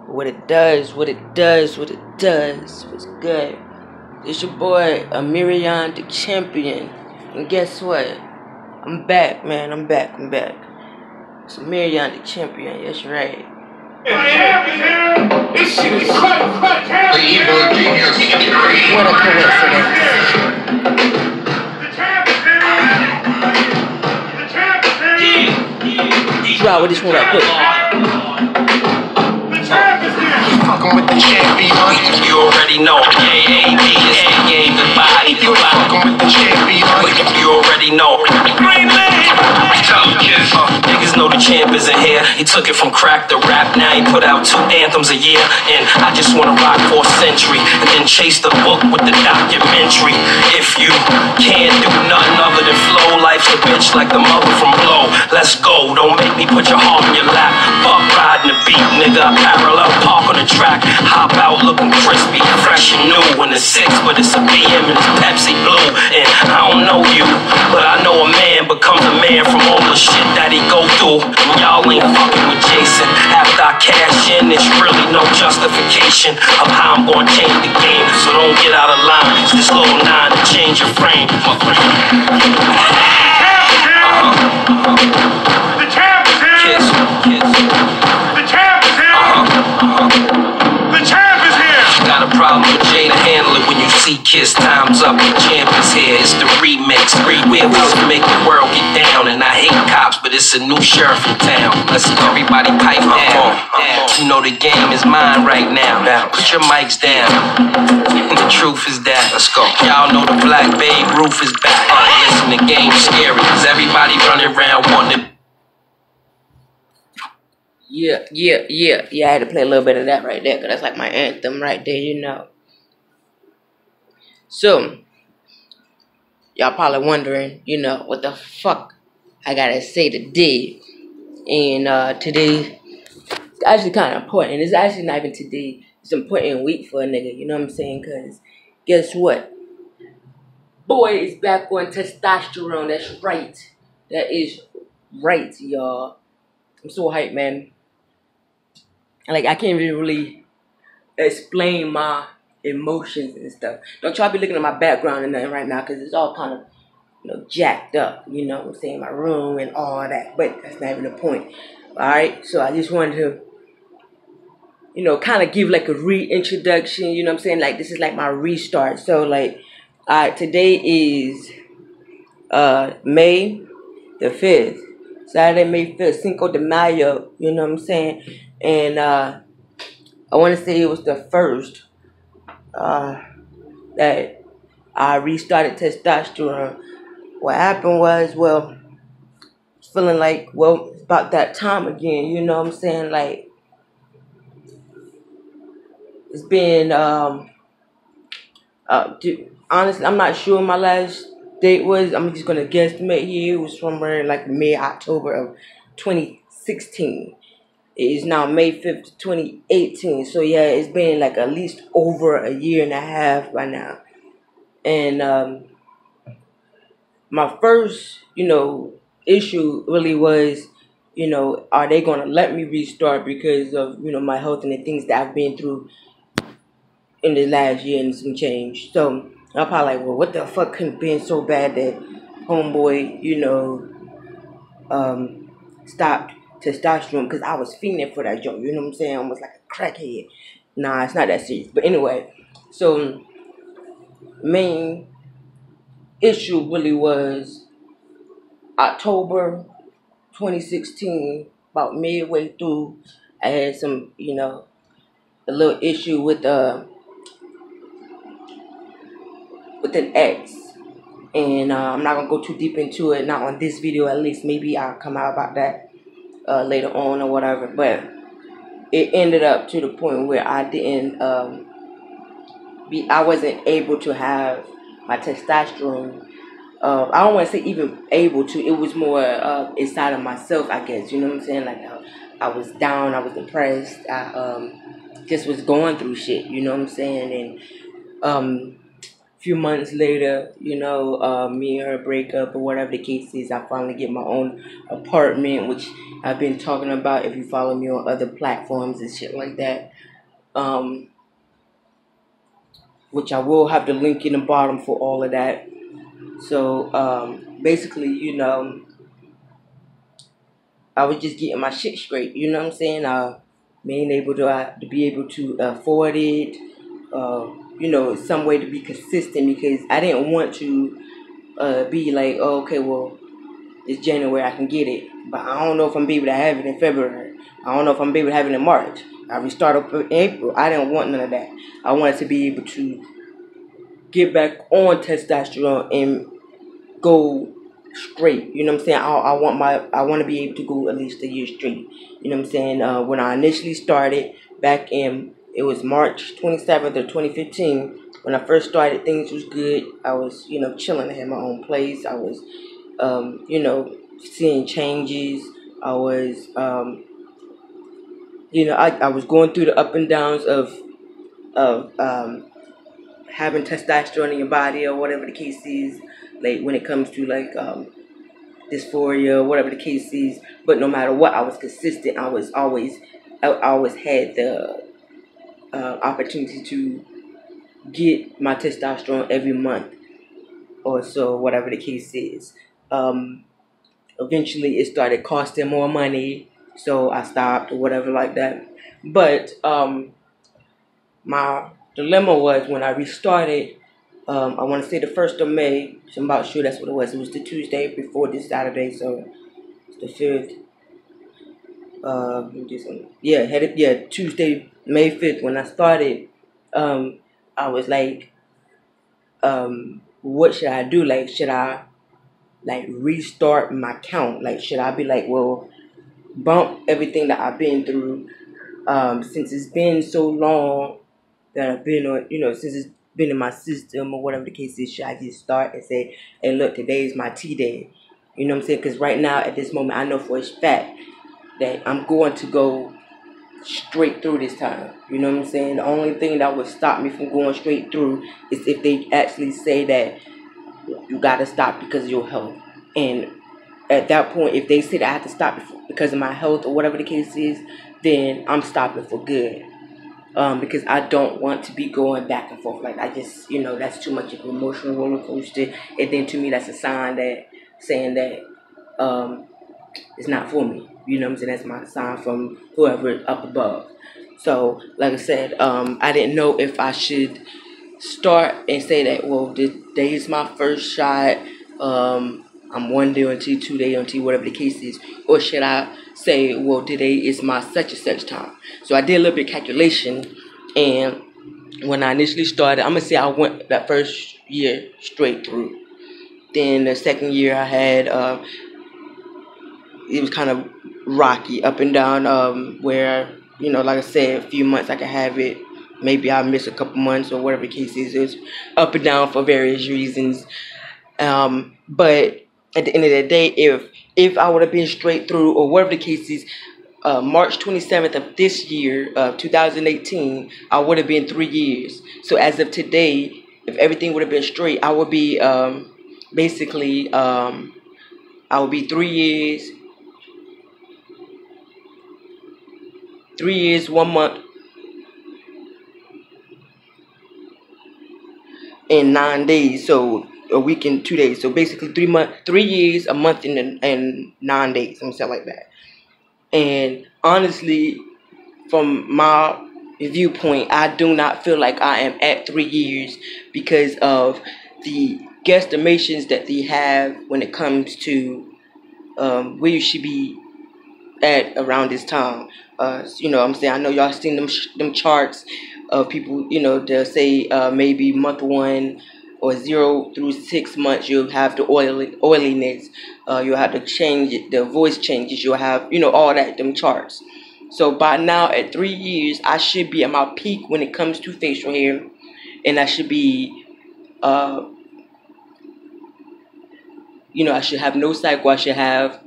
What it does, what it does, what it does. What's good? It's your boy Amirion the Champion. And guess what? I'm back, man. I'm back. It's Amirion the Champion, that's right. This shit is cut. The evil genius. What a coincidence. Try with this one right quick. Fucking with the champion. You already know. Yeah, is the game, the body. You fucking with the champion. You already know. Green Lane. Niggas know the champ isn't here. He took it from crack to rap. Now he put out 2 anthems a year. And I just wanna rock for a century. And then chase the book with the documentary. If you can't do nothing other than flow, life's a bitch like the mother from Blow. Let's go. Don't make me put your heart in your lap. Fuck riding the beat, nigga. Parallel park on the track. Hop out looking crispy, fresh and new. When it's 6, but it's a BM and it's Pepsi Blue. And I don't know you, but I know a man becomes a man from all the shit that he go through. And y'all ain't fucking with Jason. After I cash in, there's really no justification of how I'm gonna change the game. So don't get out of line. It's this little 9 to change your frame. The champ is here. Kiss. The champ is here. The champ is here. Got a problem with Jay to handle it when you see Kiss. Time's up, the champ is here. It's the remix. We're about to make the world get down. And I hate cops, but it's a new sheriff in town. Let's everybody pipe down. You know the game is mine right now. Put your mics down. The truth is that. Let's go. Y'all know the Black Babe Ruth is back. Listen, the game's scary. Cause everybody running around wanting to. Yeah, I had to play a little bit of that right there, because that's like my anthem right there, you know. So, y'all probably wondering, you know, what the fuck I gotta say today. And today, it's actually kind of important. It's actually not even today. It's an important week for a nigga, you know what I'm saying? Because guess what? Boy is back on testosterone. That's right. That is right, y'all. I'm so hyped, man. Like, I can't even really explain my emotions and stuff. Don't y'all be looking at my background and nothing right now, because it's all kind of, you know, jacked up, you know what I'm saying, my room and all that. But that's not even the point. Alright, so I just wanted to, you know, kind of give like a reintroduction, you know what I'm saying? Like, this is like my restart. So, like, alright, today is May the 5th. Saturday, May 5th, Cinco de Mayo, you know what I'm saying? And I want to say it was the first that I restarted testosterone. What happened was, well, feeling like, well, it's about that time again, you know what I'm saying? Like, it's been, honestly, I'm not sure my last date was. I'm just going to guesstimate here. It was somewhere like mid-October of 2016. It is now May 5th, 2018. So, yeah, it's been like at least over a year and a half by now. And my first, you know, issue really was, you know, are they going to let me restart because of, you know, my health and the things that I've been through in the last year and some change. So, I'm probably like, well, what the fuck could have been so bad that homeboy, you know, stopped testosterone, because I was fiending for that joint, you know what I'm saying? Almost like a crackhead. Nah, it's not that serious. But anyway, so main issue really was October 2016, about midway through. I had some, you know, a little issue with an ex. And I'm not going to go too deep into it, not on this video at least. Maybe I'll come out about that later on or whatever. But it ended up to the point where I didn't, I wasn't able to have my testosterone. I don't want to say even able to. It was more inside of myself, I guess. You know what I'm saying? Like, I was down, I was depressed. I just was going through shit, you know what I'm saying? And few months later, you know, me and her break up or whatever the case is, I finally get my own apartment, which I've been talking about if you follow me on other platforms and shit like that. Which I will have the link in the bottom for all of that. So basically, you know, I was just getting my shit straight. You know what I'm saying? Being able to be able to afford it. You know, some way to be consistent, because I didn't want to be like, oh, okay, well, it's January, I can get it, but I don't know if I'm be able to have it in February. I don't know if I'm be able to have it in March. I restart up in April. I didn't want none of that. I wanted to be able to get back on testosterone and go straight. You know what I'm saying? I want to be able to go at least a year straight. You know what I'm saying? When I initially started back in, it was March 27th of 2015. When I first started, things was good. I was, you know, chilling. I had my own place. I was, you know, seeing changes. I was, you know, I was going through the up and downs of having testosterone in your body or whatever the case is. Like when it comes to like dysphoria, whatever the case is. But no matter what, I was consistent. I always had the opportunity to get my testosterone every month or so, whatever the case is. Eventually, it started costing more money, so I stopped or whatever like that. But my dilemma was when I restarted. I want to say the 1st of May. So I'm about sure that's what it was. It was the Tuesday before this Saturday, so it's the 5th. Tuesday, May 5th. When I started, I was like, what should I do? Like, should I like restart my count? Like, should I be like, well, bump everything that I've been through, since it's been so long that I've been on, you know, since it's been in my system or whatever the case is, should I just start and say, hey, look, today is my T day? You know what I'm saying? Because right now, at this moment, I know for a fact that I'm going to go straight through this time. You know what I'm saying? The only thing that would stop me from going straight through is if they actually say that you got to stop because of your health. And at that point, if they say that I have to stop because of my health or whatever the case is, then I'm stopping for good. Because I don't want to be going back and forth. Like, I just, you know, that's too much of an emotional roller coaster. And then to me, that's a sign that saying that it's not for me. You know what I'm saying? That's my sign from whoever up above. So, like I said, I didn't know if I should start and say that, well, today is my first shot. I'm 1 day on T, 2 day on T, whatever the case is. Or should I say, well, today is my such and such time. So I did a little bit of calculation, and when I initially started, I'm going to say I went that first year straight through. Then the second year I had, it was kind of rocky, up and down, where, you know, like I said, a few months I could have it. Maybe I'll miss a couple months or whatever the case is. It's up and down for various reasons. But at the end of the day, if I would have been straight through or whatever the case is, March 27th of this year, 2018, I would have been 3 years. So as of today, if everything would have been straight, I would be basically, I would be 3 years, 3 years, 1 month, and 9 days. So a week and 2 days. So basically 3 years, a month, and 9 days, something like that. And honestly, from my viewpoint, I do not feel like I am at 3 years because of the guesstimations that they have when it comes to where you should be at around this time. You know what I'm saying? I know y'all seen them charts of people, you know, they'll say maybe month 1 or 0 through 6 months, you'll have the oiliness. You'll have the voice changes. You'll have, you know, all that, them charts. So by now, at 3 years, I should be at my peak when it comes to facial hair. And I should be, you know, I should have no cycle. I should have,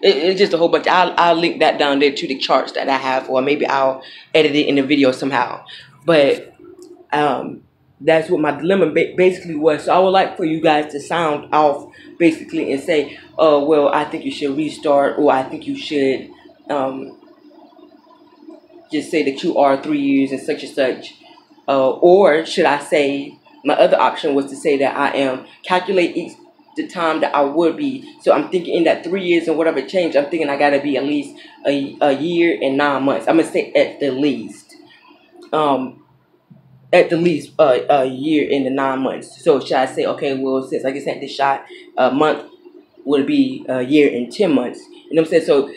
it's just a whole bunch. I'll link that down there to the charts that I have, or maybe I'll edit it in the video somehow. But that's what my dilemma basically was. So I would like for you guys to sound off basically and say, well, I think you should restart, or I think you should just say that you are 3 years and such, or should I say, my other option was to say that I am calculate the time that I would be. So I'm thinking in that 3 years and whatever change, I'm thinking I gotta be at least a year and 9 months. I'm gonna say at the least. At the least a year and 9 months. So should I say, okay, well, since I just had this shot, a month would be a year and 10 months. You know what I'm saying? So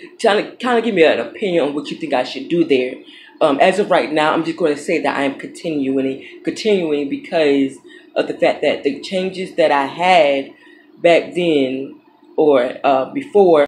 kind of give me an opinion on what you think I should do there. As of right now, I'm just going to say that I am continuing because of the fact that the changes that I had back then or before